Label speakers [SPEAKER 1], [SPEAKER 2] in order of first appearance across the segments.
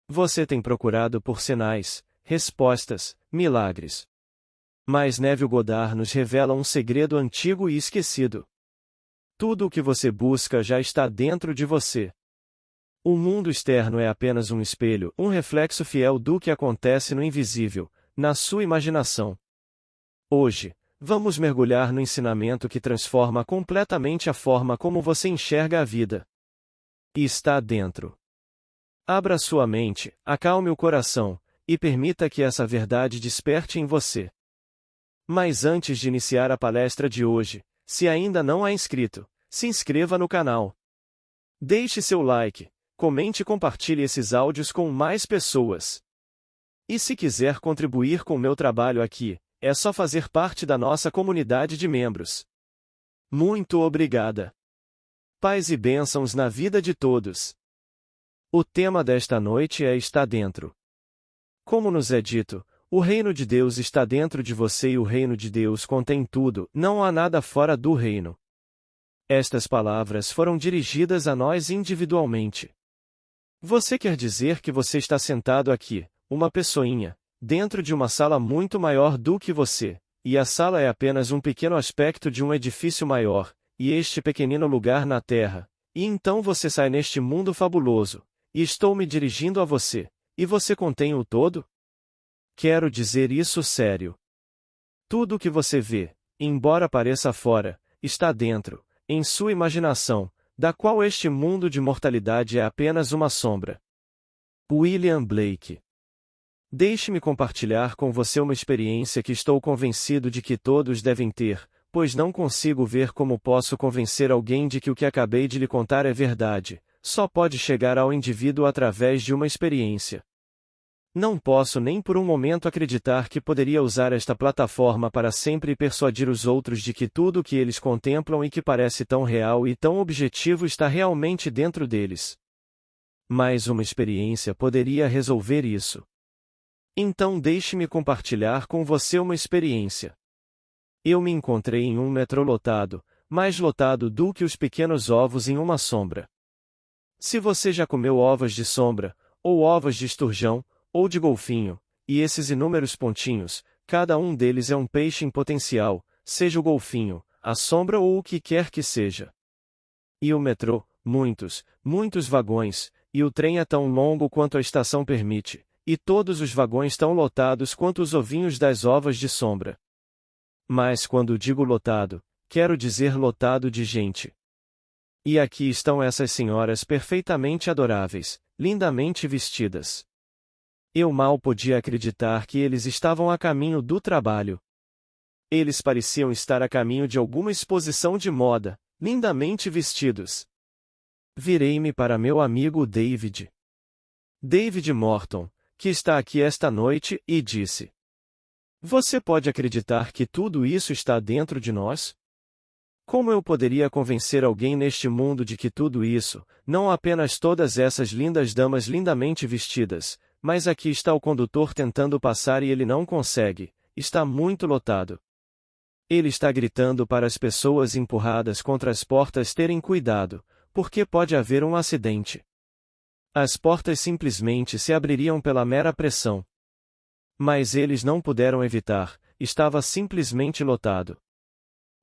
[SPEAKER 1] Você tem procurado por sinais, respostas, milagres. Mas Neville Goddard nos revela um segredo antigo e esquecido. Tudo o que você busca já está dentro de você. O mundo externo é apenas um espelho, um reflexo fiel do que acontece no invisível, na sua imaginação. Hoje, vamos mergulhar no ensinamento que transforma completamente a forma como você enxerga a vida. E está dentro. Abra sua mente, acalme o coração, e permita que essa verdade desperte em você. Mas antes de iniciar a palestra de hoje, se ainda não é inscrito, se inscreva no canal. Deixe seu like, comente e compartilhe esses áudios com mais pessoas. E se quiser contribuir com o meu trabalho aqui, é só fazer parte da nossa comunidade de membros. Muito obrigada. Paz e bênçãos na vida de todos. O tema desta noite é Está Dentro. Como nos é dito, o reino de Deus está dentro de você e o reino de Deus contém tudo, não há nada fora do reino. Estas palavras foram dirigidas a nós individualmente. Você quer dizer que você está sentado aqui, uma pessoinha, dentro de uma sala muito maior do que você, e a sala é apenas um pequeno aspecto de um edifício maior, e este pequenino lugar na Terra, e então você sai neste mundo fabuloso, e estou me dirigindo a você, e você contém o todo? Quero dizer isso sério. Tudo o que você vê, embora pareça fora, está dentro, em sua imaginação, da qual este mundo de mortalidade é apenas uma sombra. William Blake. Deixe-me compartilhar com você uma experiência que estou convencido de que todos devem ter, pois não consigo ver como posso convencer alguém de que o que acabei de lhe contar é verdade, só pode chegar ao indivíduo através de uma experiência. Não posso nem por um momento acreditar que poderia usar esta plataforma para sempre persuadir os outros de que tudo o que eles contemplam e que parece tão real e tão objetivo está realmente dentro deles. Mas uma experiência poderia resolver isso. Então deixe-me compartilhar com você uma experiência. Eu me encontrei em um metrô lotado, mais lotado do que os pequenos ovos em uma sombra. Se você já comeu ovos de sombra, ou ovos de esturjão, ou de golfinho, e esses inúmeros pontinhos, cada um deles é um peixe em potencial, seja o golfinho, a sombra ou o que quer que seja. E o metrô, muitos vagões, e o trem é tão longo quanto a estação permite, e todos os vagões tão lotados quanto os ovinhos das ovas de sombra. Mas quando digo lotado, quero dizer lotado de gente. E aqui estão essas senhoras perfeitamente adoráveis, lindamente vestidas. Eu mal podia acreditar que eles estavam a caminho do trabalho. Eles pareciam estar a caminho de alguma exposição de moda, lindamente vestidos. Virei-me para meu amigo David Morton, que está aqui esta noite, e disse: Você pode acreditar que tudo isso está dentro de nós? Como eu poderia convencer alguém neste mundo de que tudo isso, não apenas todas essas lindas damas lindamente vestidas, mas aqui está o condutor tentando passar e ele não consegue, está muito lotado. Ele está gritando para as pessoas empurradas contra as portas terem cuidado, porque pode haver um acidente. As portas simplesmente se abririam pela mera pressão. Mas eles não puderam evitar, estava simplesmente lotado.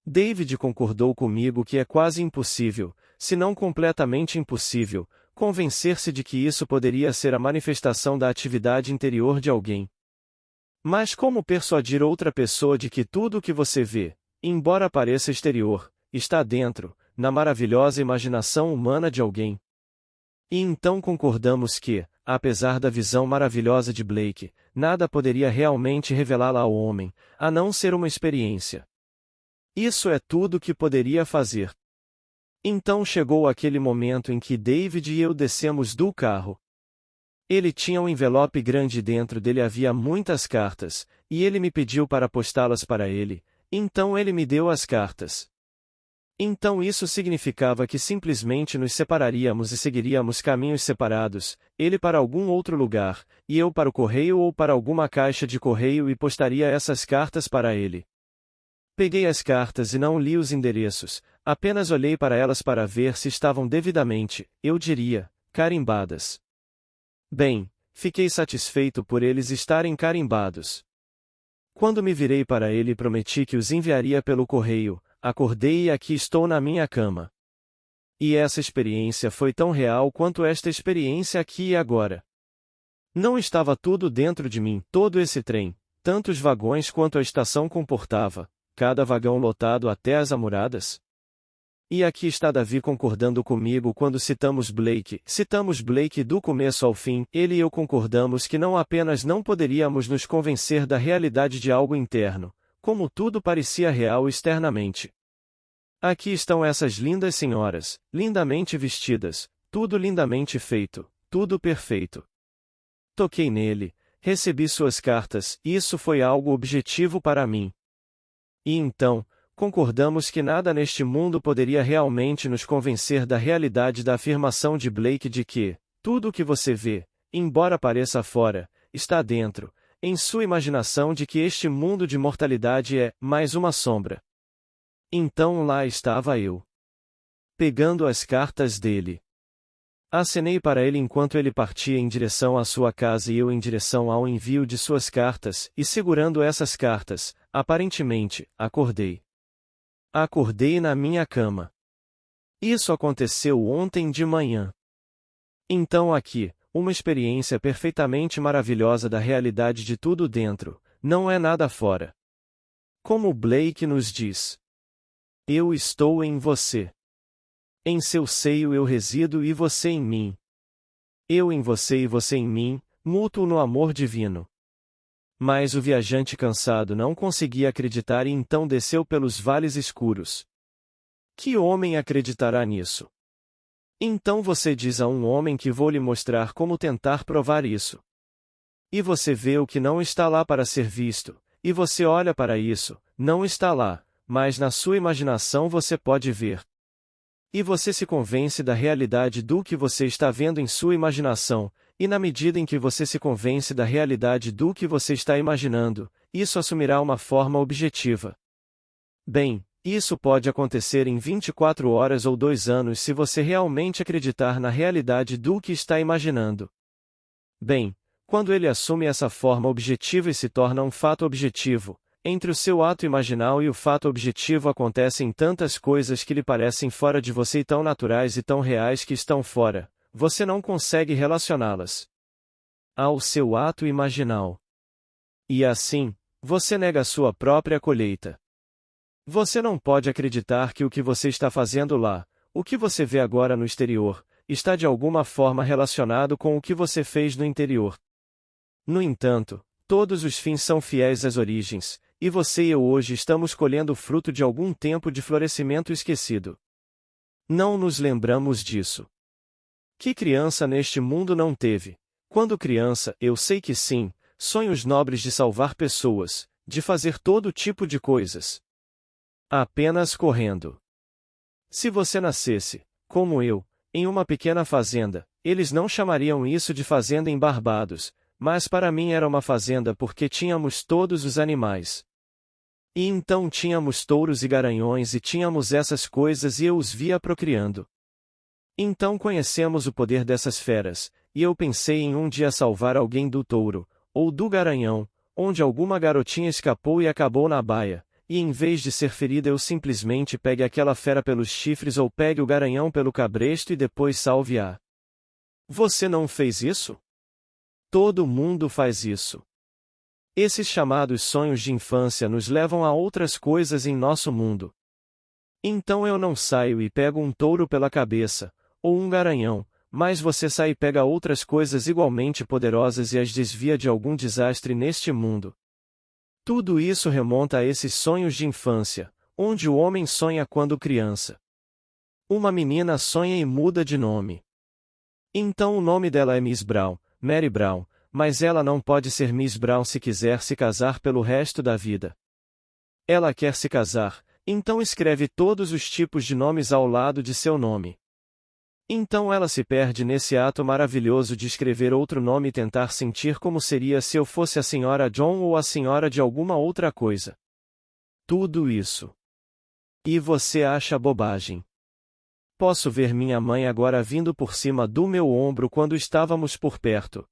[SPEAKER 1] David concordou comigo que é quase impossível, se não completamente impossível, convencer-se de que isso poderia ser a manifestação da atividade interior de alguém. Mas como persuadir outra pessoa de que tudo o que você vê, embora pareça exterior, está dentro, na maravilhosa imaginação humana de alguém? E então concordamos que, apesar da visão maravilhosa de Blake, nada poderia realmente revelá-la ao homem, a não ser uma experiência. Isso é tudo que poderia fazer. Então chegou aquele momento em que David e eu descemos do carro. Ele tinha um envelope grande e dentro dele havia muitas cartas, e ele me pediu para postá-las para ele, então ele me deu as cartas. Então isso significava que simplesmente nos separaríamos e seguiríamos caminhos separados, ele para algum outro lugar, e eu para o correio ou para alguma caixa de correio e postaria essas cartas para ele. Peguei as cartas e não li os endereços, apenas olhei para elas para ver se estavam devidamente, eu diria, carimbadas. Bem, fiquei satisfeito por eles estarem carimbados. Quando me virei para ele e prometi que os enviaria pelo correio, acordei e aqui estou na minha cama. E essa experiência foi tão real quanto esta experiência aqui e agora. Não estava tudo dentro de mim, todo esse trem, tantos vagões quanto a estação comportava, cada vagão lotado até as amoradas? E aqui está Davi concordando comigo quando citamos Blake do começo ao fim, ele e eu concordamos que não apenas não poderíamos nos convencer da realidade de algo interno, como tudo parecia real externamente. Aqui estão essas lindas senhoras, lindamente vestidas, tudo lindamente feito, tudo perfeito. Toquei nele, recebi suas cartas, e isso foi algo objetivo para mim. E então, concordamos que nada neste mundo poderia realmente nos convencer da realidade da afirmação de Blake de que, tudo o que você vê, embora pareça fora, está dentro, em sua imaginação de que este mundo de mortalidade é, mais uma sombra. Então lá estava eu, pegando as cartas dele. Acenei para ele enquanto ele partia em direção à sua casa e eu em direção ao envio de suas cartas, e segurando essas cartas, aparentemente, acordei. Acordei na minha cama. Isso aconteceu ontem de manhã. Então aqui, uma experiência perfeitamente maravilhosa da realidade de tudo dentro, não é nada fora. Como Blake nos diz: eu estou em você. Em seu seio eu resido e você em mim. Eu em você e você em mim, mútuo no amor divino. Mas o viajante cansado não conseguia acreditar e então desceu pelos vales escuros. Que homem acreditará nisso? Então você diz a um homem que vou lhe mostrar como tentar provar isso. E você vê o que não está lá para ser visto, e você olha para isso, não está lá, mas na sua imaginação você pode ver. E você se convence da realidade do que você está vendo em sua imaginação, e na medida em que você se convence da realidade do que você está imaginando, isso assumirá uma forma objetiva. Bem, isso pode acontecer em 24 horas ou 2 anos se você realmente acreditar na realidade do que está imaginando. Bem, quando ele assume essa forma objetiva e se torna um fato objetivo, entre o seu ato imaginal e o fato objetivo acontecem tantas coisas que lhe parecem fora de você e tão naturais e tão reais que estão fora. Você não consegue relacioná-las ao seu ato imaginal. E assim, você nega a sua própria colheita. Você não pode acreditar que o que você está fazendo lá, o que você vê agora no exterior, está de alguma forma relacionado com o que você fez no interior. No entanto, todos os fins são fiéis às origens, e você e eu hoje estamos colhendo o fruto de algum tempo de florescimento esquecido. Não nos lembramos disso. Que criança neste mundo não teve? Quando criança, eu sei que sim, sonhos nobres de salvar pessoas, de fazer todo tipo de coisas. Apenas correndo. Se você nascesse, como eu, em uma pequena fazenda, eles não chamariam isso de fazenda em Barbados, mas para mim era uma fazenda porque tínhamos todos os animais. E então tínhamos touros e garanhões e tínhamos essas coisas e eu os via procriando. Então conhecemos o poder dessas feras, e eu pensei em um dia salvar alguém do touro, ou do garanhão, onde alguma garotinha escapou e acabou na baia, e em vez de ser ferida eu simplesmente pegue aquela fera pelos chifres ou pegue o garanhão pelo cabresto e depois salve-a. Você não fez isso? Todo mundo faz isso. Esses chamados sonhos de infância nos levam a outras coisas em nosso mundo. Então eu não saio e pego um touro pela cabeça, ou um garanhão, mas você sai e pega outras coisas igualmente poderosas e as desvia de algum desastre neste mundo. Tudo isso remonta a esses sonhos de infância, onde o homem sonha quando criança. Uma menina sonha e muda de nome. Então o nome dela é Miss Brown, Mary Brown, mas ela não pode ser Miss Brown se quiser se casar pelo resto da vida. Ela quer se casar, então escreve todos os tipos de nomes ao lado de seu nome. Então ela se perde nesse ato maravilhoso de escrever outro nome e tentar sentir como seria se eu fosse a senhora John ou a senhora de alguma outra coisa. Tudo isso. E você acha bobagem. Posso ver minha mãe agora vindo por cima do meu ombro quando estávamos por perto.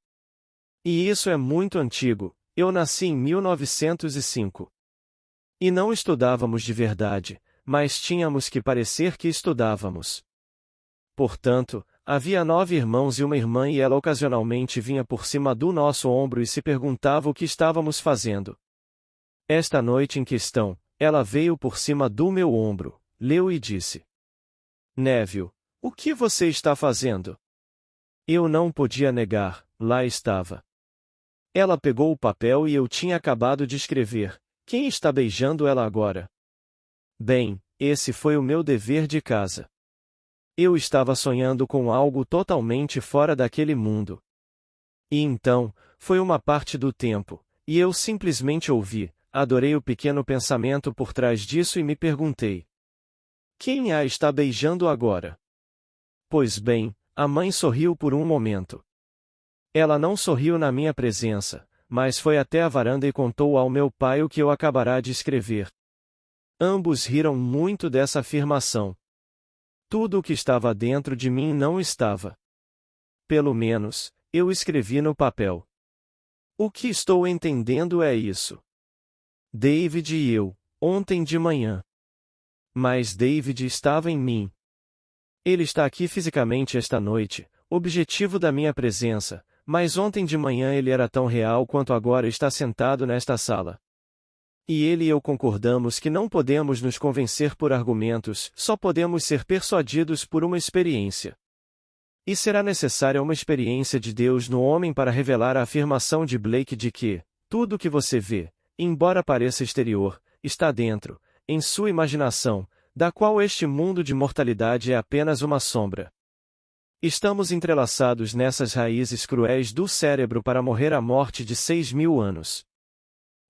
[SPEAKER 1] E isso é muito antigo, eu nasci em 1905. E não estudávamos de verdade, mas tínhamos que parecer que estudávamos. Portanto, havia 9 irmãos e uma irmã e ela ocasionalmente vinha por cima do nosso ombro e se perguntava o que estávamos fazendo. Esta noite em questão, ela veio por cima do meu ombro, leu e disse: Neville, o que você está fazendo? Eu não podia negar, lá estava. Ela pegou o papel e eu tinha acabado de escrever. Quem está beijando ela agora? Bem, esse foi o meu dever de casa. Eu estava sonhando com algo totalmente fora daquele mundo. E então, foi uma parte do tempo, e eu simplesmente ouvi, adorei o pequeno pensamento por trás disso e me perguntei: quem a está beijando agora? Pois bem, a mãe sorriu por um momento. Ela não sorriu na minha presença, mas foi até a varanda e contou ao meu pai o que eu acabara de escrever. Ambos riram muito dessa afirmação. Tudo o que estava dentro de mim não estava. Pelo menos, eu escrevi no papel. O que estou entendendo é isso. David e eu, ontem de manhã. Mas David estava em mim. Ele está aqui fisicamente esta noite, objetivo da minha presença, mas ontem de manhã ele era tão real quanto agora está sentado nesta sala. E ele e eu concordamos que não podemos nos convencer por argumentos, só podemos ser persuadidos por uma experiência. E será necessária uma experiência de Deus no homem para revelar a afirmação de Blake de que, tudo o que você vê, embora pareça exterior, está dentro, em sua imaginação, da qual este mundo de mortalidade é apenas uma sombra. Estamos entrelaçados nessas raízes cruéis do cérebro para morrer a morte de 6.000 anos.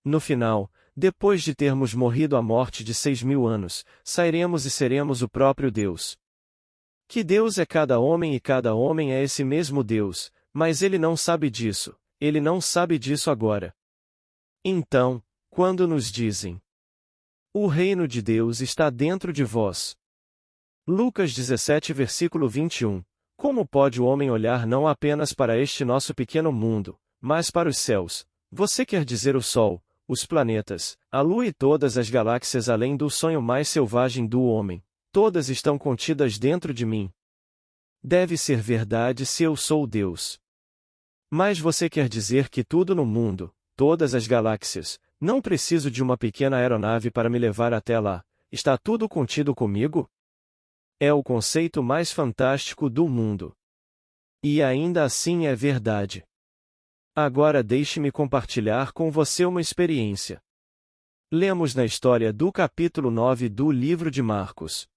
[SPEAKER 1] No final, depois de termos morrido a morte de 6.000 anos, sairemos e seremos o próprio Deus. Que Deus é cada homem e cada homem é esse mesmo Deus, mas ele não sabe disso, ele não sabe disso agora. Então, quando nos dizem: o reino de Deus está dentro de vós. Lucas 17 versículo 21. Como pode o homem olhar não apenas para este nosso pequeno mundo, mas para os céus? Você quer dizer o Sol, os planetas, a Lua e todas as galáxias além do sonho mais selvagem do homem. Todas estão contidas dentro de mim. Deve ser verdade se eu sou Deus. Mas você quer dizer que tudo no mundo, todas as galáxias, não preciso de uma pequena aeronave para me levar até lá, está tudo contido comigo? É o conceito mais fantástico do mundo. E ainda assim é verdade. Agora deixe-me compartilhar com você uma experiência. Lemos na história do capítulo 9 do livro de Marcos.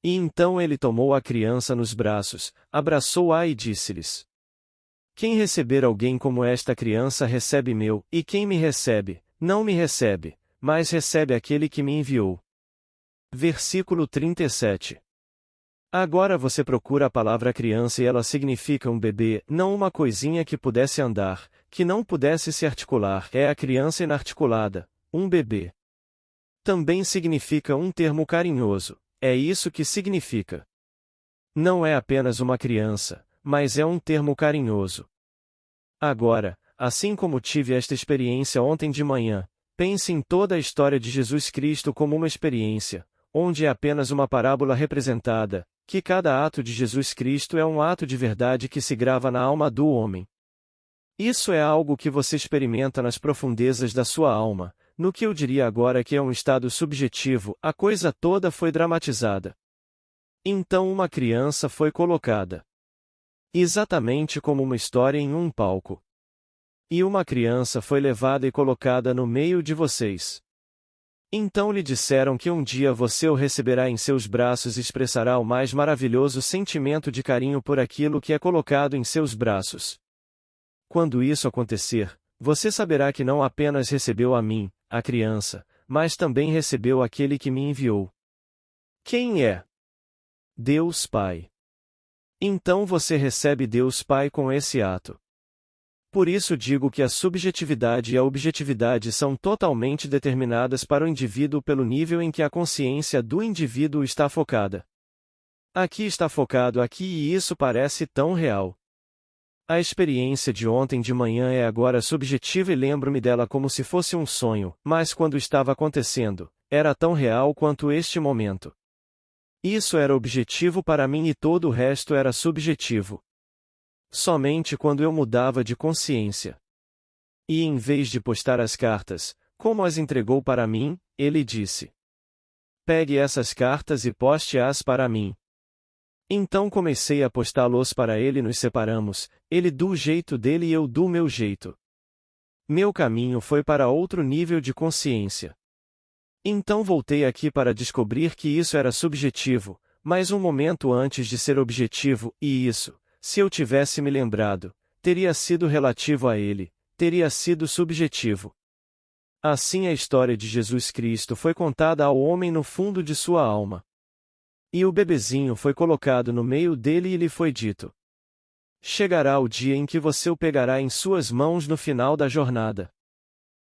[SPEAKER 1] E então ele tomou a criança nos braços, abraçou-a e disse-lhes: quem receber alguém como esta criança recebe meu, e quem me recebe, não me recebe, mas recebe aquele que me enviou. Versículo 37. Agora você procura a palavra criança e ela significa um bebê, não uma coisinha que pudesse andar, que não pudesse se articular, é a criança inarticulada, um bebê. Também significa um termo carinhoso, é isso que significa. Não é apenas uma criança, mas é um termo carinhoso. Agora, assim como tive esta experiência ontem de manhã, pense em toda a história de Jesus Cristo como uma experiência, onde é apenas uma parábola representada, que cada ato de Jesus Cristo é um ato de verdade que se grava na alma do homem. Isso é algo que você experimenta nas profundezas da sua alma, no que eu diria agora que é um estado subjetivo, a coisa toda foi dramatizada. Então uma criança foi colocada. Exatamente como uma história em um palco. E uma criança foi levada e colocada no meio de vocês. Então lhe disseram que um dia você o receberá em seus braços e expressará o mais maravilhoso sentimento de carinho por aquilo que é colocado em seus braços. Quando isso acontecer, você saberá que não apenas recebeu a mim, a criança, mas também recebeu aquele que me enviou. Quem é? Deus Pai. Então você recebe Deus Pai com esse ato. Por isso digo que a subjetividade e a objetividade são totalmente determinadas para o indivíduo pelo nível em que a consciência do indivíduo está focada. Aqui está focado aqui e isso parece tão real. A experiência de ontem de manhã é agora subjetiva e lembro-me dela como se fosse um sonho, mas quando estava acontecendo, era tão real quanto este momento. Isso era objetivo para mim e todo o resto era subjetivo. Somente quando eu mudava de consciência. E em vez de postar as cartas, como as entregou para mim, ele disse: pegue essas cartas e poste-as para mim. Então comecei a postá-los para ele e nos separamos, ele do jeito dele e eu do meu jeito. Meu caminho foi para outro nível de consciência. Então voltei aqui para descobrir que isso era subjetivo, mas um momento antes de ser objetivo, e isso, se eu tivesse me lembrado, teria sido relativo a ele, teria sido subjetivo. Assim a história de Jesus Cristo foi contada ao homem no fundo de sua alma. E o bebezinho foi colocado no meio dele e lhe foi dito: chegará o dia em que você o pegará em suas mãos no final da jornada.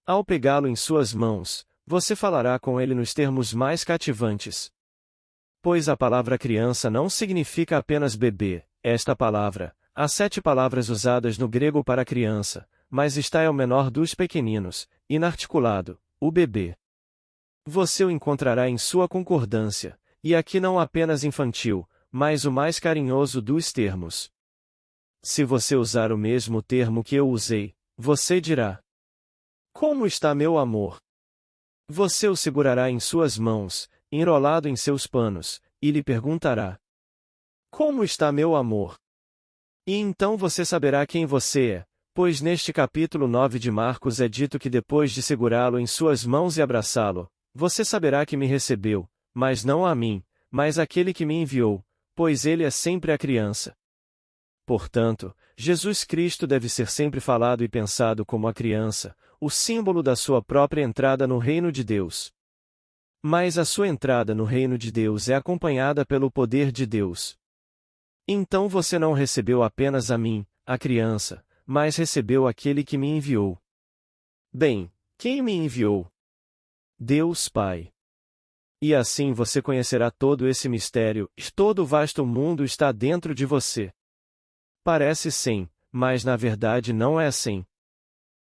[SPEAKER 1] Ao pegá-lo em suas mãos, você falará com ele nos termos mais cativantes. Pois a palavra criança não significa apenas bebê, esta palavra, há 7 palavras usadas no grego para criança, mas está é o menor dos pequeninos, inarticulado, o bebê. Você o encontrará em sua concordância, e aqui não apenas infantil, mas o mais carinhoso dos termos. Se você usar o mesmo termo que eu usei, você dirá: como está meu amor? Você o segurará em suas mãos, enrolado em seus panos, e lhe perguntará: como está meu amor? E então você saberá quem você é, pois neste capítulo 9 de Marcos é dito que depois de segurá-lo em suas mãos e abraçá-lo, você saberá que me recebeu, mas não a mim, mas aquele que me enviou, pois ele é sempre a criança. Portanto, Jesus Cristo deve ser sempre falado e pensado como a criança, o símbolo da sua própria entrada no reino de Deus. Mas a sua entrada no reino de Deus é acompanhada pelo poder de Deus. Então você não recebeu apenas a mim, a criança, mas recebeu aquele que me enviou. Bem, quem me enviou? Deus Pai. E assim você conhecerá todo esse mistério, e todo o vasto mundo está dentro de você. Parece sim, mas na verdade não é assim.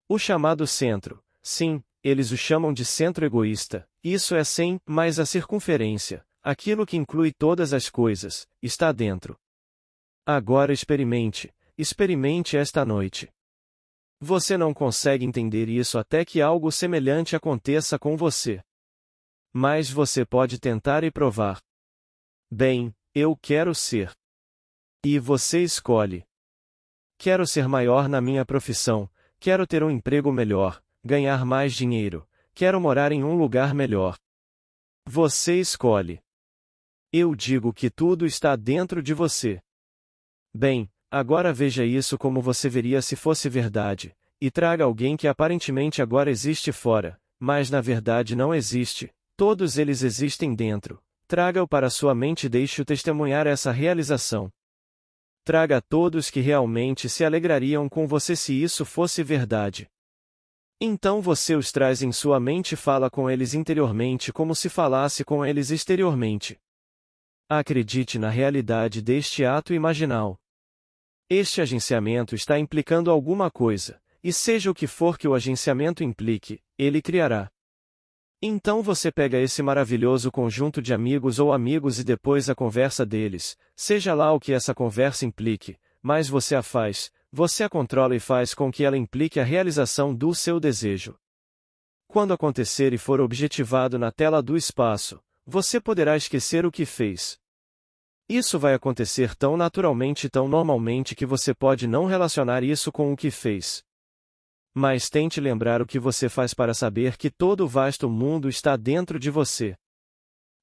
[SPEAKER 1] O chamado centro, sim, eles o chamam de centro egoísta, isso é sim, mas a circunferência, aquilo que inclui todas as coisas, está dentro. Agora experimente esta noite. Você não consegue entender isso até que algo semelhante aconteça com você. Mas você pode tentar e provar. Bem, eu quero ser. E você escolhe. Quero ser maior na minha profissão, quero ter um emprego melhor, ganhar mais dinheiro, quero morar em um lugar melhor. Você escolhe. Eu digo que tudo está dentro de você. Bem, agora veja isso como você veria se fosse verdade, e traga alguém que aparentemente agora existe fora, mas na verdade não existe, todos eles existem dentro. Traga-o para sua mente e deixe-o testemunhar essa realização. Traga a todos que realmente se alegrariam com você se isso fosse verdade. Então você os traz em sua mente e fala com eles interiormente como se falasse com eles exteriormente. Acredite na realidade deste ato imaginal. Este agenciamento está implicando alguma coisa, e seja o que for que o agenciamento implique, ele criará. Então você pega esse maravilhoso conjunto de amigos ou amigos e depois a conversa deles, seja lá o que essa conversa implique, mas você a faz, você a controla e faz com que ela implique a realização do seu desejo. Quando acontecer e for objetivado na tela do espaço, você poderá esquecer o que fez. Isso vai acontecer tão naturalmente e tão normalmente que você pode não relacionar isso com o que fez. Mas tente lembrar o que você faz para saber que todo o vasto mundo está dentro de você.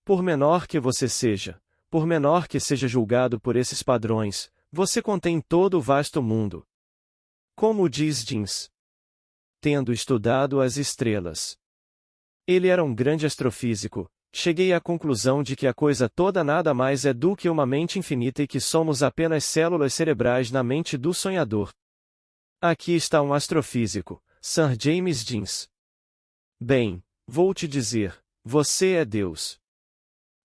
[SPEAKER 1] Por menor que você seja, por menor que seja julgado por esses padrões, você contém todo o vasto mundo. Como diz Jeans. Tendo estudado as estrelas. Ele era um grande astrofísico. Cheguei à conclusão de que a coisa toda nada mais é do que uma mente infinita e que somos apenas células cerebrais na mente do sonhador. Aqui está um astrofísico, Sir James Jeans. Bem, vou te dizer, você é Deus.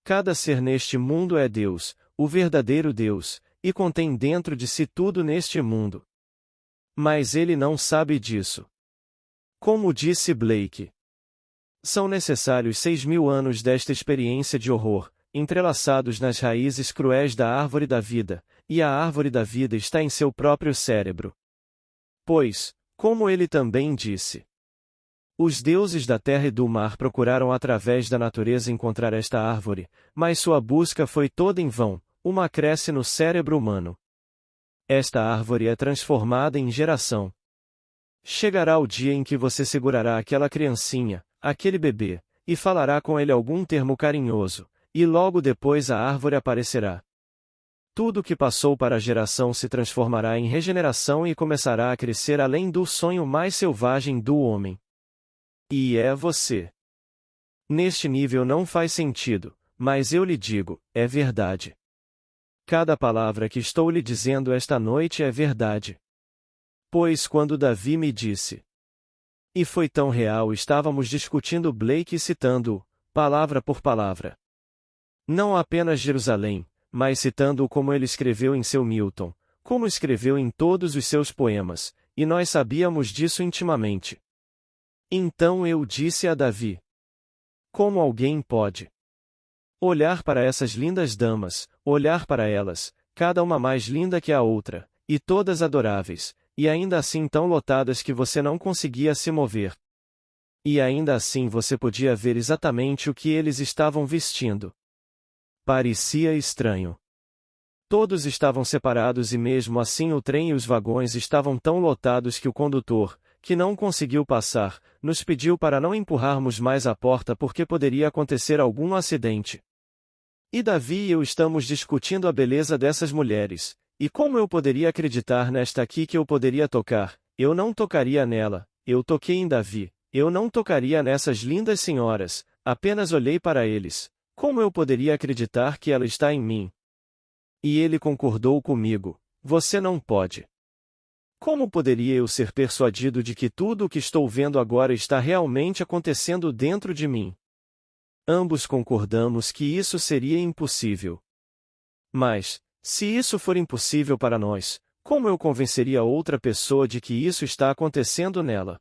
[SPEAKER 1] Cada ser neste mundo é Deus, o verdadeiro Deus, e contém dentro de si tudo neste mundo. Mas ele não sabe disso. Como disse Blake, são necessários 6.000 anos desta experiência de horror, entrelaçados nas raízes cruéis da árvore da vida, e a árvore da vida está em seu próprio cérebro. Pois, como ele também disse, os deuses da terra e do mar procuraram através da natureza encontrar esta árvore, mas sua busca foi toda em vão, uma cresce no cérebro humano. Esta árvore é transformada em geração. Chegará o dia em que você segurará aquela criancinha, aquele bebê, e falará com ele algum termo carinhoso, e logo depois a árvore aparecerá. Tudo que passou para a geração se transformará em regeneração e começará a crescer além do sonho mais selvagem do homem. E é você. Neste nível não faz sentido, mas eu lhe digo, é verdade. Cada palavra que estou lhe dizendo esta noite é verdade. Pois quando Davi me disse, e foi tão real, estávamos discutindo Blake citando-o, palavra por palavra. Não apenas Jerusalém, mas citando-o como ele escreveu em seu Milton, como escreveu em todos os seus poemas, e nós sabíamos disso intimamente. Então eu disse a Davi: como alguém pode olhar para essas lindas damas, olhar para elas, cada uma mais linda que a outra, e todas adoráveis, e ainda assim tão lotadas que você não conseguia se mover. E ainda assim você podia ver exatamente o que eles estavam vestindo. Parecia estranho. Todos estavam separados e mesmo assim o trem e os vagões estavam tão lotados que o condutor, que não conseguiu passar, nos pediu para não empurrarmos mais a porta porque poderia acontecer algum acidente. E Davi e eu estamos discutindo a beleza dessas mulheres, e como eu poderia acreditar nesta aqui que eu poderia tocar, eu não tocaria nela, eu toquei em Davi, eu não tocaria nessas lindas senhoras, apenas olhei para eles, como eu poderia acreditar que ela está em mim? E ele concordou comigo, você não pode. Como poderia eu ser persuadido de que tudo o que estou vendo agora está realmente acontecendo dentro de mim? Ambos concordamos que isso seria impossível. Mas, se isso for impossível para nós, como eu convenceria outra pessoa de que isso está acontecendo nela?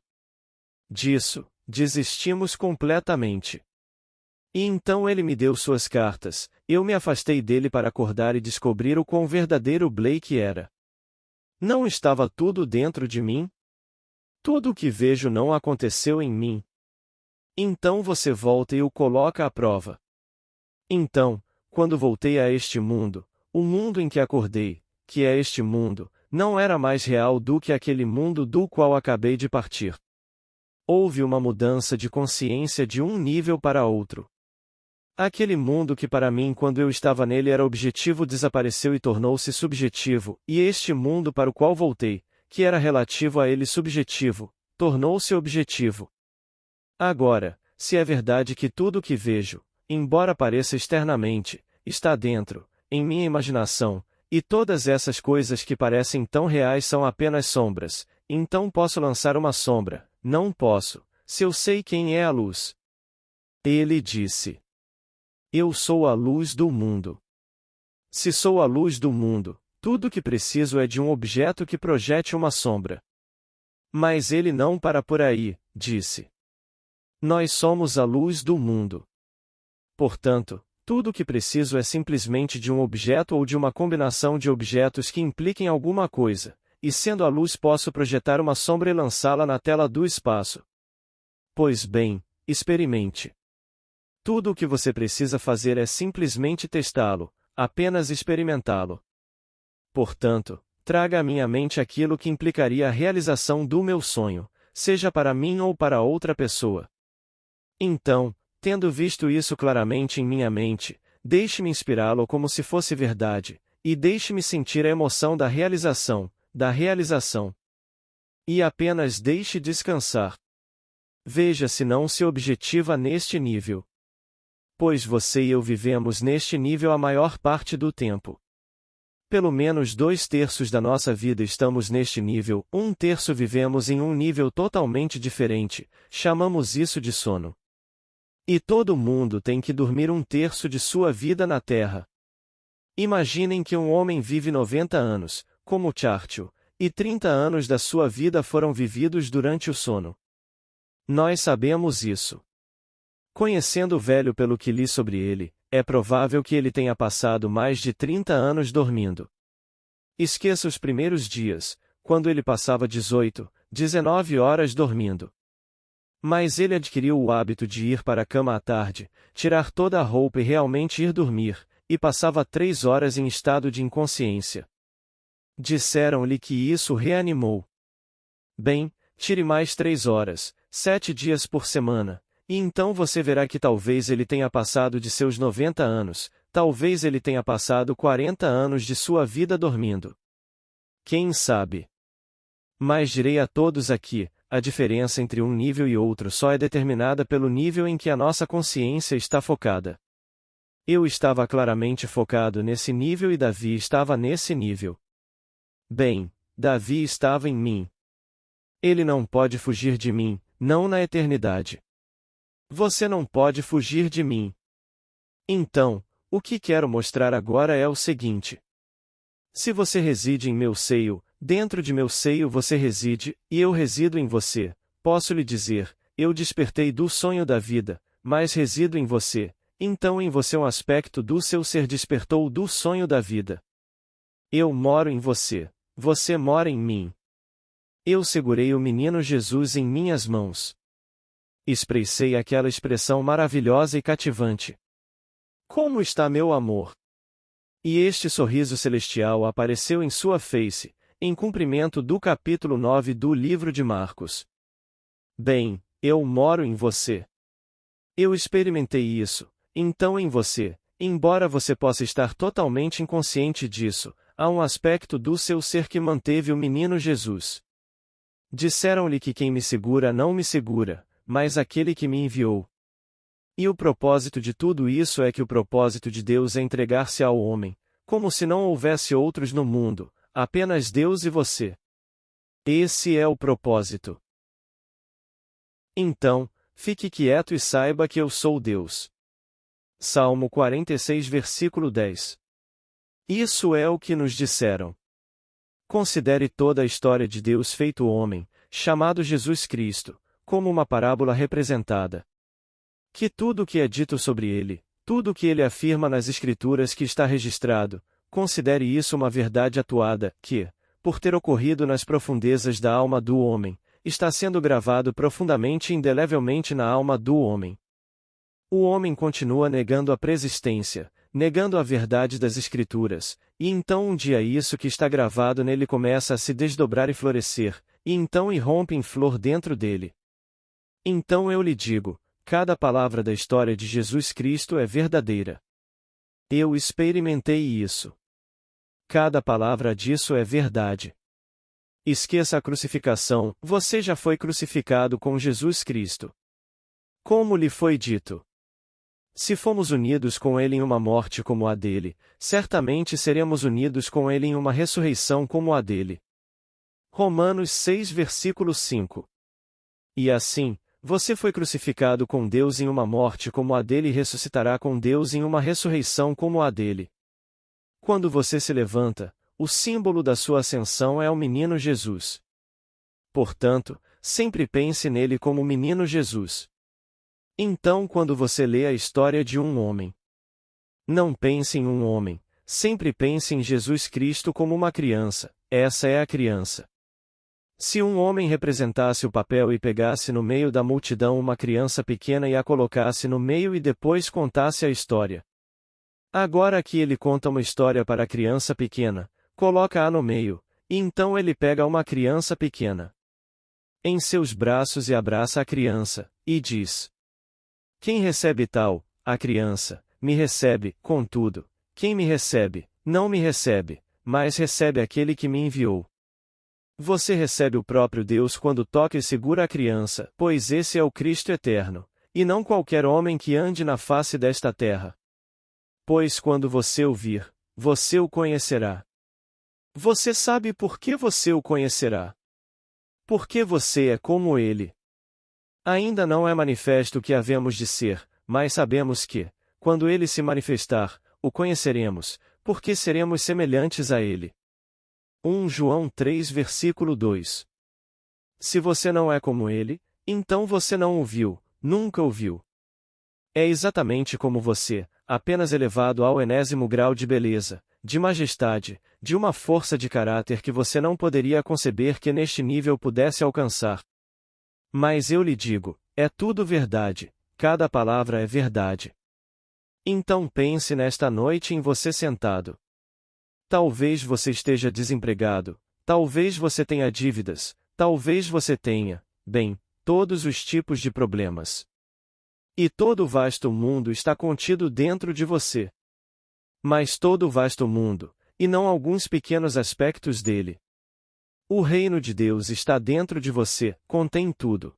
[SPEAKER 1] Disso, desistimos completamente. E então ele me deu suas cartas, eu me afastei dele para acordar e descobrir o quão verdadeiro Blake era. Não estava tudo dentro de mim? Tudo o que vejo não aconteceu em mim. Então você volta e o coloca à prova. Então, quando voltei a este mundo, o mundo em que acordei, que é este mundo, não era mais real do que aquele mundo do qual acabei de partir. Houve uma mudança de consciência de um nível para outro. Aquele mundo que para mim quando eu estava nele era objetivo desapareceu e tornou-se subjetivo, e este mundo para o qual voltei, que era relativo a ele subjetivo, tornou-se objetivo. Agora, se é verdade que tudo o que vejo, embora pareça externamente, está dentro, em minha imaginação, e todas essas coisas que parecem tão reais são apenas sombras, então posso lançar uma sombra, não posso, se eu sei quem é a luz. Ele disse: eu sou a luz do mundo. Se sou a luz do mundo, tudo o que preciso é de um objeto que projete uma sombra. Mas ele não para por aí, disse. Nós somos a luz do mundo. Portanto, tudo o que preciso é simplesmente de um objeto ou de uma combinação de objetos que impliquem alguma coisa, e sendo a luz posso projetar uma sombra e lançá-la na tela do espaço. Pois bem, experimente. Tudo o que você precisa fazer é simplesmente testá-lo, apenas experimentá-lo. Portanto, traga à minha mente aquilo que implicaria a realização do meu sonho, seja para mim ou para outra pessoa. Então, tendo visto isso claramente em minha mente, deixe-me inspirá-lo como se fosse verdade, e deixe-me sentir a emoção da realização, E apenas deixe descansar. Veja se não se objetiva neste nível. Pois você e eu vivemos neste nível a maior parte do tempo. Pelo menos 2/3 da nossa vida estamos neste nível, 1/3 vivemos em um nível totalmente diferente, chamamos isso de sono. E todo mundo tem que dormir 1/3 de sua vida na Terra. Imaginem que um homem vive 90 anos, como Churchill, E 30 anos da sua vida foram vividos durante o sono. Nós sabemos isso. Conhecendo o velho pelo que li sobre ele, é provável que ele tenha passado mais de 30 anos dormindo. Esqueça os primeiros dias, quando ele passava 18, 19 horas dormindo. Mas ele adquiriu o hábito de ir para a cama à tarde, tirar toda a roupa e realmente ir dormir, e passava 3 horas em estado de inconsciência. Disseram-lhe que isso o reanimou. Bem, tire mais 3 horas, 7 dias por semana, e então você verá que talvez ele tenha passado de seus 90 anos, talvez ele tenha passado 40 anos de sua vida dormindo. Quem sabe? Mas direi a todos aqui, a diferença entre um nível e outro só é determinada pelo nível em que a nossa consciência está focada. Eu estava claramente focado nesse nível e Davi estava nesse nível. Bem, Davi estava em mim. Ele não pode fugir de mim, não na eternidade. Você não pode fugir de mim. Então, o que quero mostrar agora é o seguinte. Se você reside em meu seio, dentro de meu seio você reside, e eu resido em você, posso lhe dizer, eu despertei do sonho da vida, mas resido em você, então em você um aspecto do seu ser despertou do sonho da vida. Eu moro em você, você mora em mim. Eu segurei o menino Jesus em minhas mãos. Expressei aquela expressão maravilhosa e cativante. Como está meu amor? E este sorriso celestial apareceu em sua face, em cumprimento do capítulo 9 do livro de Marcos. Bem, eu moro em você. Eu experimentei isso, então em você, embora você possa estar totalmente inconsciente disso, há um aspecto do seu ser que manteve o menino Jesus. Disseram-lhe que quem me segura não me segura, mas aquele que me enviou. E o propósito de tudo isso é que o propósito de Deus é entregar-se ao homem, como se não houvesse outros no mundo, apenas Deus e você. Esse é o propósito. Então, fique quieto e saiba que eu sou Deus. Salmo 46, versículo 10. Isso é o que nos disseram. Considere toda a história de Deus feito homem, chamado Jesus Cristo, como uma parábola representada. Que tudo o que é dito sobre ele, tudo o que ele afirma nas Escrituras que está registrado, considere isso uma verdade atuada, que, por ter ocorrido nas profundezas da alma do homem, está sendo gravado profundamente e indelevelmente na alma do homem. O homem continua negando a preexistência, negando a verdade das Escrituras, e então um dia isso que está gravado nele começa a se desdobrar e florescer, e então irrompe em flor dentro dele. Então eu lhe digo, cada palavra da história de Jesus Cristo é verdadeira. Eu experimentei isso. Cada palavra disso é verdade. Esqueça a crucificação, você já foi crucificado com Jesus Cristo. Como lhe foi dito? Se fomos unidos com ele em uma morte como a dele, certamente seremos unidos com ele em uma ressurreição como a dele. Romanos 6, versículo 5. E assim, você foi crucificado com Deus em uma morte como a dele e ressuscitará com Deus em uma ressurreição como a dele. Quando você se levanta, o símbolo da sua ascensão é o menino Jesus. Portanto, sempre pense nele como o menino Jesus. Então, quando você lê a história de um homem, não pense em um homem, sempre pense em Jesus Cristo como uma criança, essa é a criança. Se um homem representasse o papel e pegasse no meio da multidão uma criança pequena e a colocasse no meio e depois contasse a história. Agora aqui ele conta uma história para a criança pequena, coloca-a no meio, e então ele pega uma criança pequena em seus braços e abraça a criança, e diz: quem recebe tal, a criança, me recebe, contudo, quem me recebe, não me recebe, mas recebe aquele que me enviou. Você recebe o próprio Deus quando toca e segura a criança, pois esse é o Cristo eterno, e não qualquer homem que ande na face desta terra. Pois quando você o vir, você o conhecerá. Você sabe por que você o conhecerá? Porque você é como ele. Ainda não é manifesto o que havemos de ser, mas sabemos que, quando ele se manifestar, o conheceremos, porque seremos semelhantes a ele. 1 João 3 versículo 2. Se você não é como ele, então você não o viu, nunca o viu. É exatamente como você, apenas elevado ao enésimo grau de beleza, de majestade, de uma força de caráter que você não poderia conceber que neste nível pudesse alcançar. Mas eu lhe digo, é tudo verdade, cada palavra é verdade. Então pense nesta noite em você sentado. Talvez você esteja desempregado, talvez você tenha dívidas, talvez você tenha, bem, todos os tipos de problemas. E todo o vasto mundo está contido dentro de você. Mas todo o vasto mundo, e não alguns pequenos aspectos dele. O reino de Deus está dentro de você, contém tudo.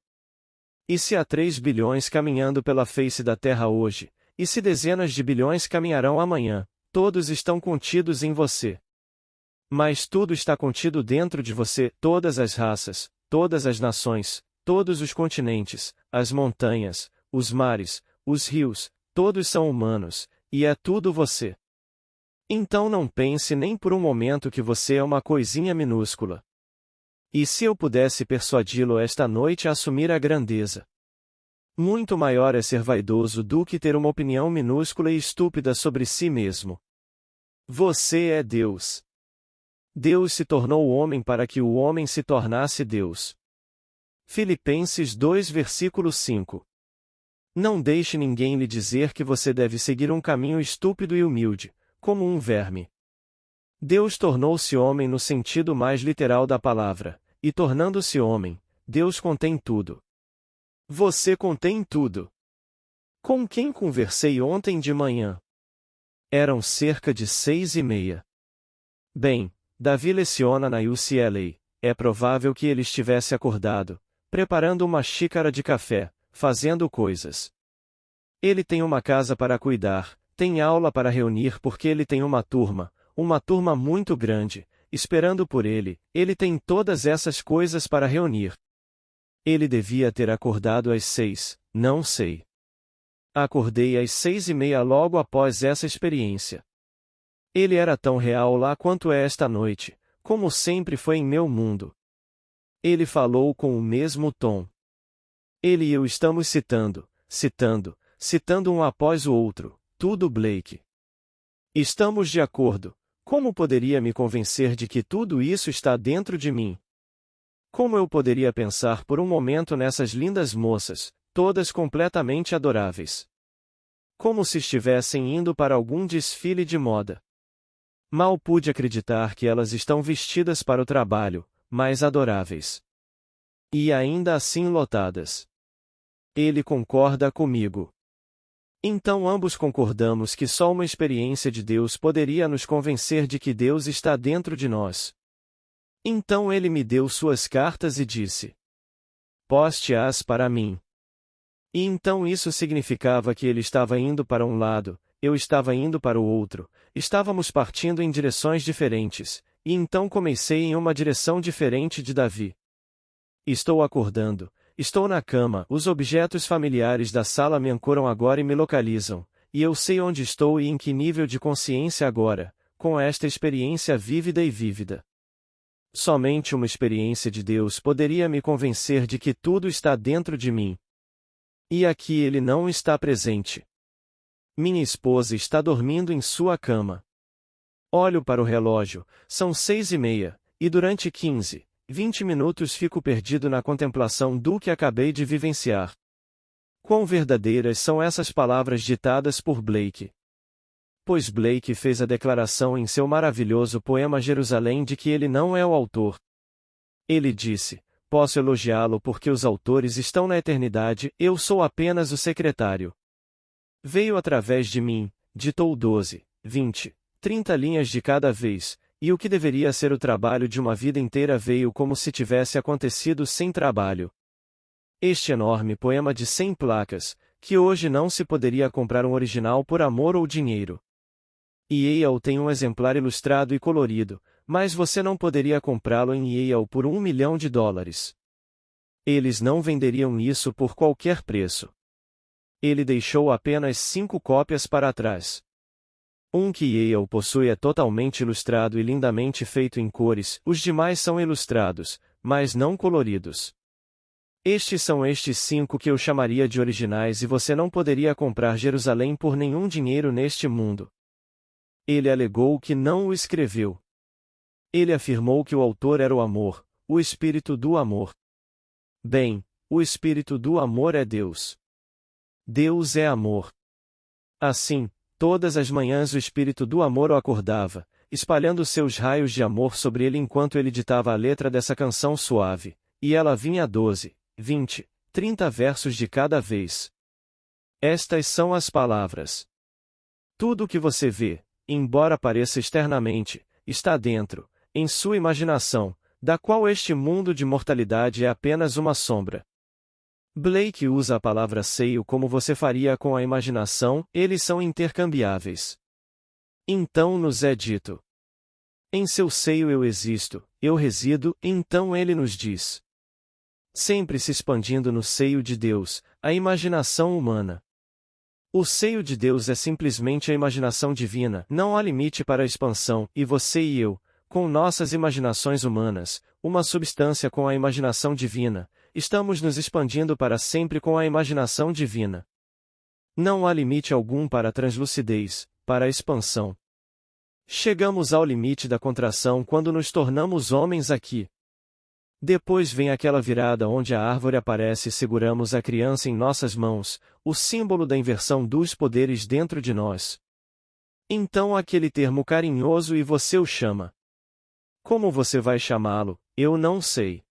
[SPEAKER 1] E se há 3 bilhões caminhando pela face da terra hoje, e se dezenas de bilhões caminharão amanhã, todos estão contidos em você. Mas tudo está contido dentro de você, todas as raças, todas as nações, todos os continentes, as montanhas, os mares, os rios, todos são humanos, e é tudo você. Então não pense nem por um momento que você é uma coisinha minúscula. E se eu pudesse persuadi-lo esta noite a assumir a grandeza? Muito maior é ser vaidoso do que ter uma opinião minúscula e estúpida sobre si mesmo. Você é Deus. Deus se tornou homem para que o homem se tornasse Deus. Filipenses 2 versículo 5. Não deixe ninguém lhe dizer que você deve seguir um caminho estúpido e humilde, como um verme. Deus tornou-se homem no sentido mais literal da palavra, e tornando-se homem, Deus contém tudo. Você contém tudo. Com quem conversei ontem de manhã? Eram cerca de 6:30. Bem, Davi leciona na UCLA, é provável que ele estivesse acordado, preparando uma xícara de café, fazendo coisas. Ele tem uma casa para cuidar, tem aula para reunir porque ele tem uma turma muito grande, esperando por ele tem todas essas coisas para reunir. Ele devia ter acordado às 6, não sei. Acordei às 6:30 logo após essa experiência. Ele era tão real lá quanto é esta noite, como sempre foi em meu mundo. Ele falou com o mesmo tom. Ele e eu estamos citando um após o outro, tudo Blake. Estamos de acordo. Como poderia me convencer de que tudo isso está dentro de mim? Como eu poderia pensar por um momento nessas lindas moças, todas completamente adoráveis? Como se estivessem indo para algum desfile de moda. Mal pude acreditar que elas estão vestidas para o trabalho, mas adoráveis. E ainda assim lotadas. Ele concorda comigo. Então ambos concordamos que só uma experiência de Deus poderia nos convencer de que Deus está dentro de nós. Então ele me deu suas cartas e disse: Poste-as para mim. E então isso significava que ele estava indo para um lado, eu estava indo para o outro, estávamos partindo em direções diferentes, e então comecei em uma direção diferente de Davi. Estou acordando. Estou na cama, os objetos familiares da sala me ancoram agora e me localizam, e eu sei onde estou e em que nível de consciência agora, com esta experiência vívida e vívida. Somente uma experiência de Deus poderia me convencer de que tudo está dentro de mim. E aqui ele não está presente. Minha esposa está dormindo em sua cama. Olho para o relógio, são 6:30, e durante 20 minutos fico perdido na contemplação do que acabei de vivenciar. Quão verdadeiras são essas palavras ditadas por Blake. Pois Blake fez a declaração em seu maravilhoso poema Jerusalém de que ele não é o autor. Ele disse: posso elogiá-lo porque os autores estão na eternidade, eu sou apenas o secretário. Veio através de mim, ditou 12, 20, 30 linhas de cada vez, e o que deveria ser o trabalho de uma vida inteira veio como se tivesse acontecido sem trabalho. Este enorme poema de 100 placas, que hoje não se poderia comprar um original por amor ou dinheiro. E Yale tem um exemplar ilustrado e colorido, mas você não poderia comprá-lo em Yale por $1 milhão. Eles não venderiam isso por qualquer preço. Ele deixou apenas 5 cópias para trás. Um que Yale possui é totalmente ilustrado e lindamente feito em cores, os demais são ilustrados, mas não coloridos. Estes são estes 5 que eu chamaria de originais e você não poderia comprar Jerusalém por nenhum dinheiro neste mundo. Ele alegou que não o escreveu. Ele afirmou que o autor era o amor, o espírito do amor. Bem, o espírito do amor é Deus. Deus é amor. Assim, todas as manhãs o espírito do amor o acordava, espalhando seus raios de amor sobre ele enquanto ele ditava a letra dessa canção suave, e ela vinha 12, 20, 30 versos de cada vez. Estas são as palavras. Tudo o que você vê, embora pareça externamente, está dentro, em sua imaginação, da qual este mundo de mortalidade é apenas uma sombra. Blake usa a palavra seio como você faria com a imaginação, eles são intercambiáveis. Então nos é dito: em seu seio eu existo, eu resido, então ele nos diz. Sempre se expandindo no seio de Deus, a imaginação humana. O seio de Deus é simplesmente a imaginação divina, não há limite para a expansão, e você e eu, com nossas imaginações humanas, uma substância com a imaginação divina, estamos nos expandindo para sempre com a imaginação divina. Não há limite algum para a translucidez, para a expansão. Chegamos ao limite da contração quando nos tornamos homens aqui. Depois vem aquela virada onde a árvore aparece e seguramos a criança em nossas mãos, o símbolo da inversão dos poderes dentro de nós. Então aquele termo carinhoso e você o chama. Como você vai chamá-lo, eu não sei.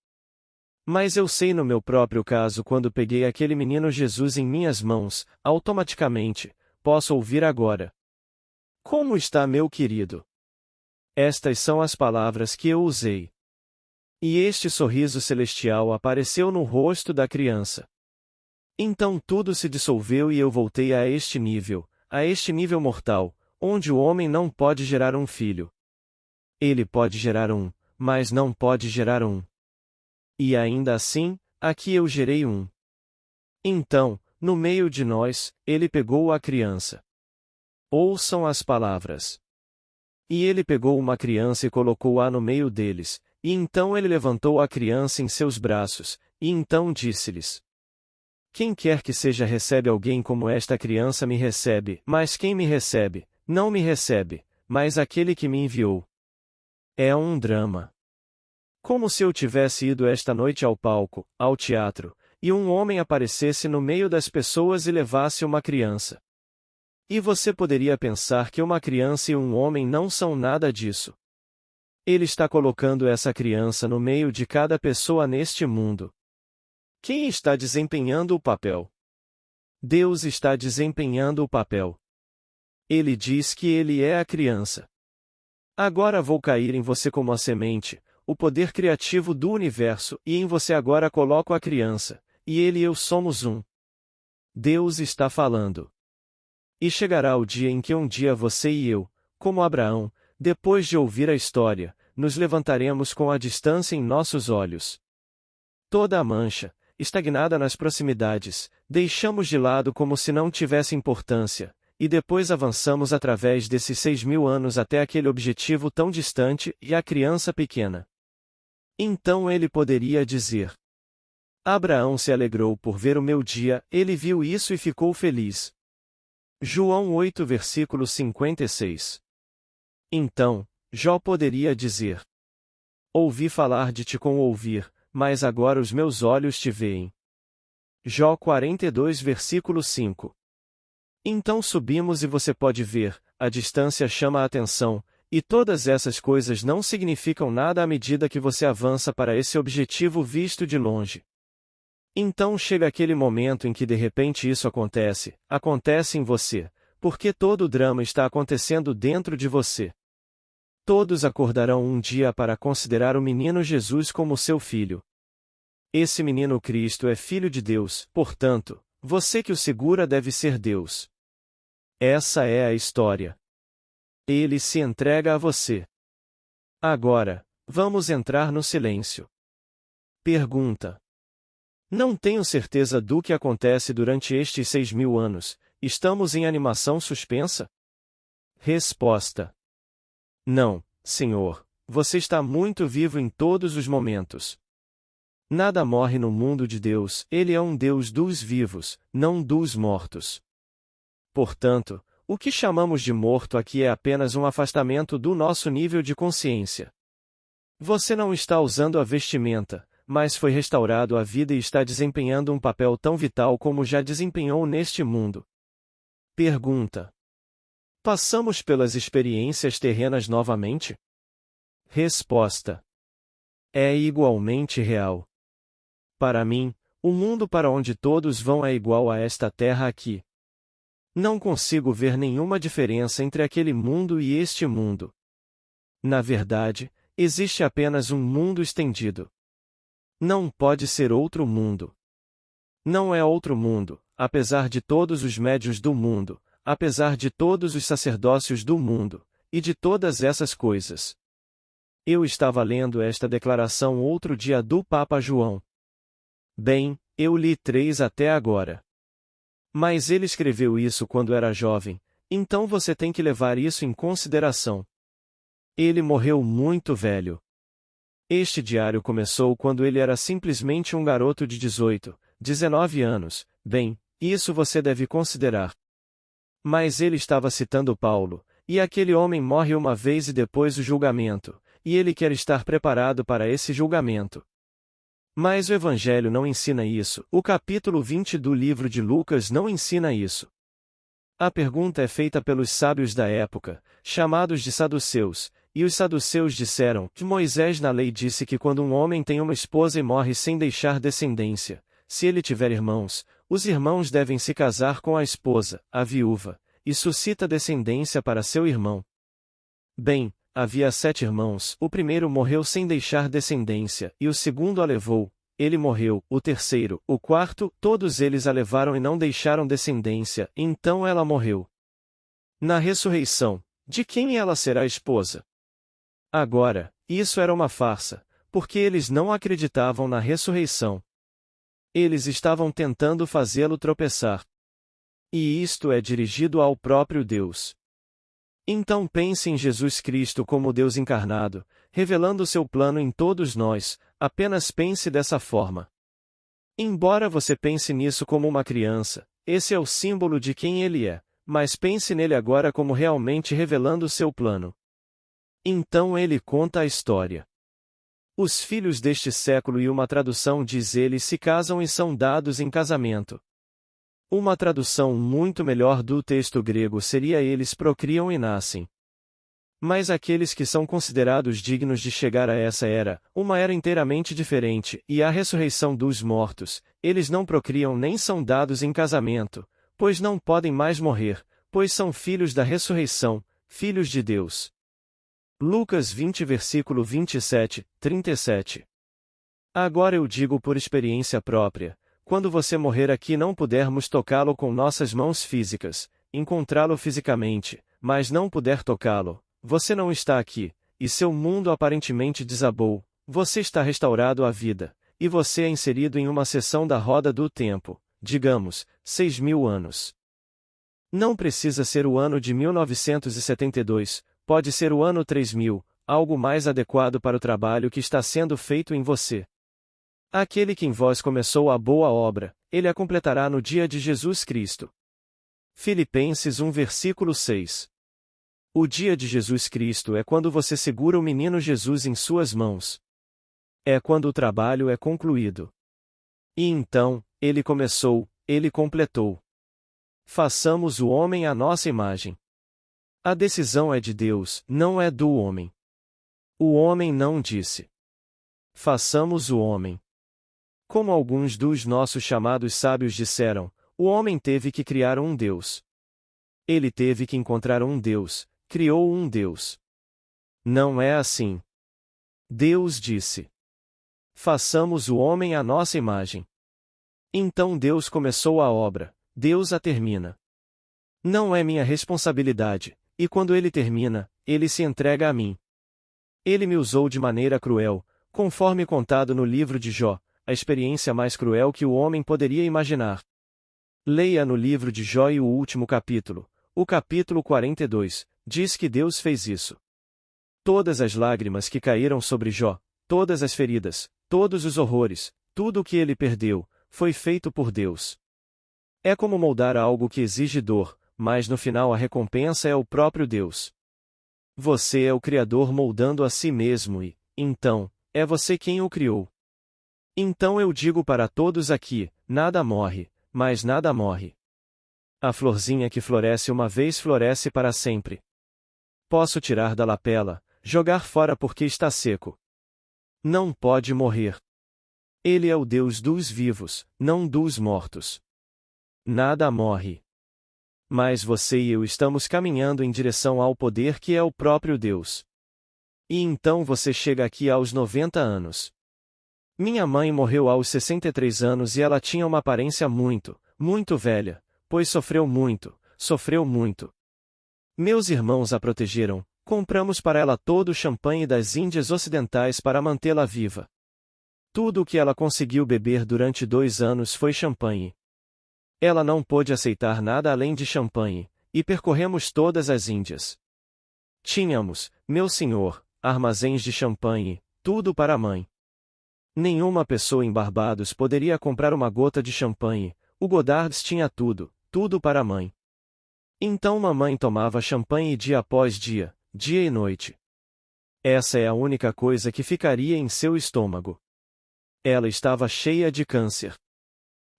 [SPEAKER 1] Mas eu sei no meu próprio caso quando peguei aquele menino Jesus em minhas mãos, automaticamente, posso ouvir agora. Como está meu querido? Estas são as palavras que eu usei. E este sorriso celestial apareceu no rosto da criança. Então tudo se dissolveu e eu voltei a este nível mortal, onde o homem não pode gerar um filho. Ele pode gerar um, mas não pode gerar um. E ainda assim, aqui eu gerei um. Então, no meio de nós, ele pegou a criança. Ouçam as palavras. E ele pegou uma criança e colocou-a no meio deles, e então ele levantou a criança em seus braços, e então disse-lhes: quem quer que seja recebe alguém como esta criança me recebe, mas quem me recebe, não me recebe, mas aquele que me enviou. É um drama. Como se eu tivesse ido esta noite ao palco, ao teatro, e um homem aparecesse no meio das pessoas e levasse uma criança. E você poderia pensar que uma criança e um homem não são nada disso. Ele está colocando essa criança no meio de cada pessoa neste mundo. Quem está desempenhando o papel? Deus está desempenhando o papel. Ele diz que ele é a criança. Agora vou cair em você como a semente, o poder criativo do universo, e em você agora coloco a criança, e ele e eu somos um. Deus está falando. E chegará o dia em que um dia você e eu, como Abraão, depois de ouvir a história, nos levantaremos com a distância em nossos olhos. Toda a mancha, estagnada nas proximidades, deixamos de lado como se não tivesse importância, e depois avançamos através desses 6.000 anos até aquele objetivo tão distante e a criança pequena. Então ele poderia dizer: Abraão se alegrou por ver o meu dia, ele viu isso e ficou feliz. João 8 versículo 56. Então, Jó poderia dizer: ouvi falar de ti com ouvir, mas agora os meus olhos te veem. Jó 42 versículo 5. Então subimos e você pode ver, a distância chama a atenção, e todas essas coisas não significam nada à medida que você avança para esse objetivo visto de longe. Então chega aquele momento em que de repente isso acontece em você, porque todo o drama está acontecendo dentro de você. Todos acordarão um dia para considerar o menino Jesus como seu filho. Esse menino Cristo é filho de Deus, portanto, você que o segura deve ser Deus. Essa é a história. Ele se entrega a você. Agora, vamos entrar no silêncio. Pergunta. Não tenho certeza do que acontece durante estes 6.000 anos, estamos em animação suspensa? Resposta: não, Senhor, você está muito vivo em todos os momentos. Nada morre no mundo de Deus, Ele é um Deus dos vivos, não dos mortos. Portanto, o que chamamos de morto aqui é apenas um afastamento do nosso nível de consciência. Você não está usando a vestimenta, mas foi restaurado à vida e está desempenhando um papel tão vital como já desempenhou neste mundo. Pergunta: passamos pelas experiências terrenas novamente? Resposta: é igualmente real. Para mim, o mundo para onde todos vão é igual a esta terra aqui. Não consigo ver nenhuma diferença entre aquele mundo e este mundo. Na verdade, existe apenas um mundo estendido. Não pode ser outro mundo. Não é outro mundo, apesar de todos os médiuns do mundo, apesar de todos os sacerdócios do mundo, e de todas essas coisas. Eu estava lendo esta declaração outro dia do Papa João. Bem, eu li 3 até agora. Mas ele escreveu isso quando era jovem, então você tem que levar isso em consideração. Ele morreu muito velho. Este diário começou quando ele era simplesmente um garoto de 18, 19 anos, bem, isso você deve considerar. Mas ele estava citando Paulo, e aquele homem morre uma vez e depois o julgamento, e ele quer estar preparado para esse julgamento. Mas o Evangelho não ensina isso, o capítulo 20 do livro de Lucas não ensina isso. A pergunta é feita pelos sábios da época, chamados de saduceus, e os saduceus disseram que Moisés na lei disse que quando um homem tem uma esposa e morre sem deixar descendência, se ele tiver irmãos, os irmãos devem se casar com a esposa, a viúva, e suscita descendência para seu irmão. Bem, havia 7 irmãos, o primeiro morreu sem deixar descendência, e o segundo a levou, ele morreu, o terceiro, o quarto, todos eles a levaram e não deixaram descendência, então ela morreu. Na ressurreição, de quem ela será esposa? Agora, isso era uma farsa, porque eles não acreditavam na ressurreição. Eles estavam tentando fazê-lo tropeçar. E isto é dirigido ao próprio Deus. Então pense em Jesus Cristo como Deus encarnado, revelando seu plano em todos nós, apenas pense dessa forma. Embora você pense nisso como uma criança, esse é o símbolo de quem ele é, mas pense nele agora como realmente revelando seu plano. Então ele conta a história. Os filhos deste século e uma tradução diz eles se casam e são dados em casamento. Uma tradução muito melhor do texto grego seria eles procriam e nascem. Mas aqueles que são considerados dignos de chegar a essa era, uma era inteiramente diferente, e a ressurreição dos mortos, eles não procriam nem são dados em casamento, pois não podem mais morrer, pois são filhos da ressurreição, filhos de Deus. Lucas 20 versículo 27, 37. Agora eu digo por experiência própria, quando você morrer aqui não pudermos tocá-lo com nossas mãos físicas, encontrá-lo fisicamente, mas não puder tocá-lo, você não está aqui, e seu mundo aparentemente desabou, você está restaurado à vida, e você é inserido em uma seção da roda do tempo, digamos, 6.000 anos. Não precisa ser o ano de 1972, pode ser o ano 3000, algo mais adequado para o trabalho que está sendo feito em você. Aquele que em vós começou a boa obra, ele a completará no dia de Jesus Cristo. Filipenses 1 versículo 6. O dia de Jesus Cristo é quando você segura o menino Jesus em suas mãos. É quando o trabalho é concluído. E então, ele começou, ele completou. Façamos o homem à nossa imagem. A decisão é de Deus, não é do homem. O homem não disse: façamos o homem. Como alguns dos nossos chamados sábios disseram, o homem teve que criar um Deus. Ele teve que encontrar um Deus, criou um Deus. Não é assim. Deus disse: façamos o homem à nossa imagem. Então Deus começou a obra, Deus a termina. Não é minha responsabilidade, e quando ele termina, ele se entrega a mim. Ele me usou de maneira cruel, conforme contado no livro de Jó, a experiência mais cruel que o homem poderia imaginar. Leia no livro de Jó e o último capítulo, o capítulo 42, diz que Deus fez isso. Todas as lágrimas que caíram sobre Jó, todas as feridas, todos os horrores, tudo o que ele perdeu, foi feito por Deus. É como moldar algo que exige dor, mas no final a recompensa é o próprio Deus. Você é o Criador moldando a si mesmo e, então, é você quem o criou. Então eu digo para todos aqui, nada morre, mas nada morre. A florzinha que floresce uma vez floresce para sempre. Posso tirar da lapela, jogar fora porque está seco. Não pode morrer. Ele é o Deus dos vivos, não dos mortos. Nada morre. Mas você e eu estamos caminhando em direção ao poder que é o próprio Deus. E então você chega aqui aos 90 anos. Minha mãe morreu aos 63 anos e ela tinha uma aparência muito, muito velha, pois sofreu muito, sofreu muito. Meus irmãos a protegeram, compramos para ela todo o champanhe das Índias Ocidentais para mantê-la viva. Tudo o que ela conseguiu beber durante 2 anos foi champanhe. Ela não pôde aceitar nada além de champanhe, e percorremos todas as Índias. Tínhamos, meu senhor, armazéns de champanhe, tudo para a mãe. Nenhuma pessoa em Barbados poderia comprar uma gota de champanhe, o Godards tinha tudo, tudo para a mãe. Então mamãe tomava champanhe dia após dia, dia e noite. Essa é a única coisa que ficaria em seu estômago. Ela estava cheia de câncer.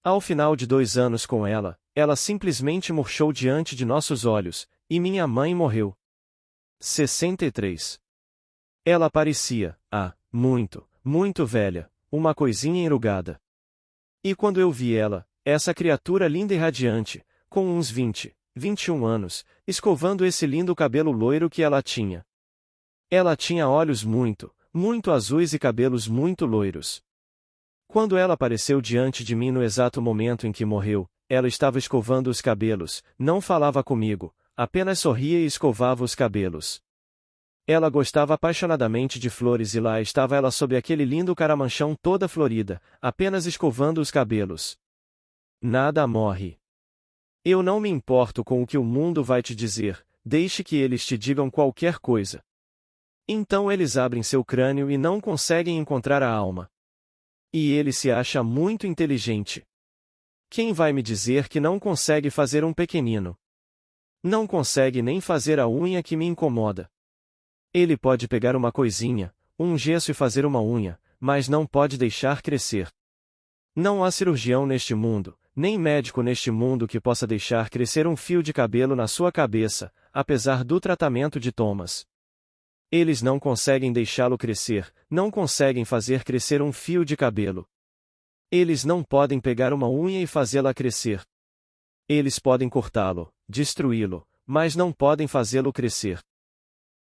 [SPEAKER 1] Ao final de 2 anos com ela, ela simplesmente murchou diante de nossos olhos, e minha mãe morreu. 63. Ela parecia, muito, muito velha, uma coisinha enrugada. E quando eu vi ela, essa criatura linda e radiante, com uns 20, 21 anos, escovando esse lindo cabelo loiro que ela tinha. Ela tinha olhos muito, muito azuis e cabelos muito loiros. Quando ela apareceu diante de mim no exato momento em que morreu, ela estava escovando os cabelos, não falava comigo, apenas sorria e escovava os cabelos. Ela gostava apaixonadamente de flores e lá estava ela sob aquele lindo caramanchão toda florida, apenas escovando os cabelos. Nada morre. Eu não me importo com o que o mundo vai te dizer, deixe que eles te digam qualquer coisa. Então eles abrem seu crânio e não conseguem encontrar a alma. E ele se acha muito inteligente. Quem vai me dizer que não consegue fazer um pequenino? Não consegue nem fazer a unha que me incomoda. Ele pode pegar uma coisinha, um gesso e fazer uma unha, mas não pode deixar crescer. Não há cirurgião neste mundo, nem médico neste mundo que possa deixar crescer um fio de cabelo na sua cabeça, apesar do tratamento de Thomas. Eles não conseguem deixá-lo crescer, não conseguem fazer crescer um fio de cabelo. Eles não podem pegar uma unha e fazê-la crescer. Eles podem cortá-lo, destruí-lo, mas não podem fazê-lo crescer.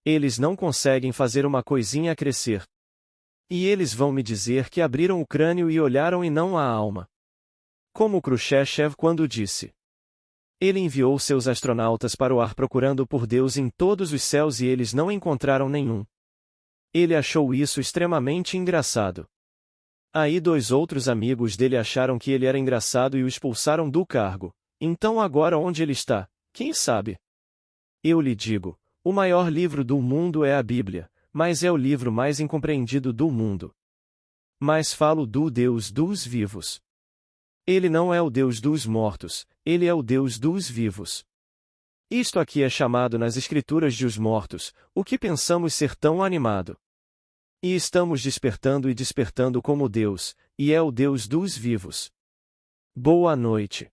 [SPEAKER 1] Eles não conseguem fazer uma coisinha crescer. E eles vão me dizer que abriram o crânio e olharam e não a alma. Como Khrushchev quando disse. Ele enviou seus astronautas para o ar procurando por Deus em todos os céus e eles não encontraram nenhum. Ele achou isso extremamente engraçado. Aí 2 outros amigos dele acharam que ele era engraçado e o expulsaram do cargo. Então agora onde ele está, quem sabe? Eu lhe digo, o maior livro do mundo é a Bíblia, mas é o livro mais incompreendido do mundo. Mas falo do Deus dos vivos. Ele não é o Deus dos mortos, ele é o Deus dos vivos. Isto aqui é chamado nas Escrituras de os mortos, o que pensamos ser tão animado. E estamos despertando e despertando como Deus, e é o Deus dos vivos. Boa noite.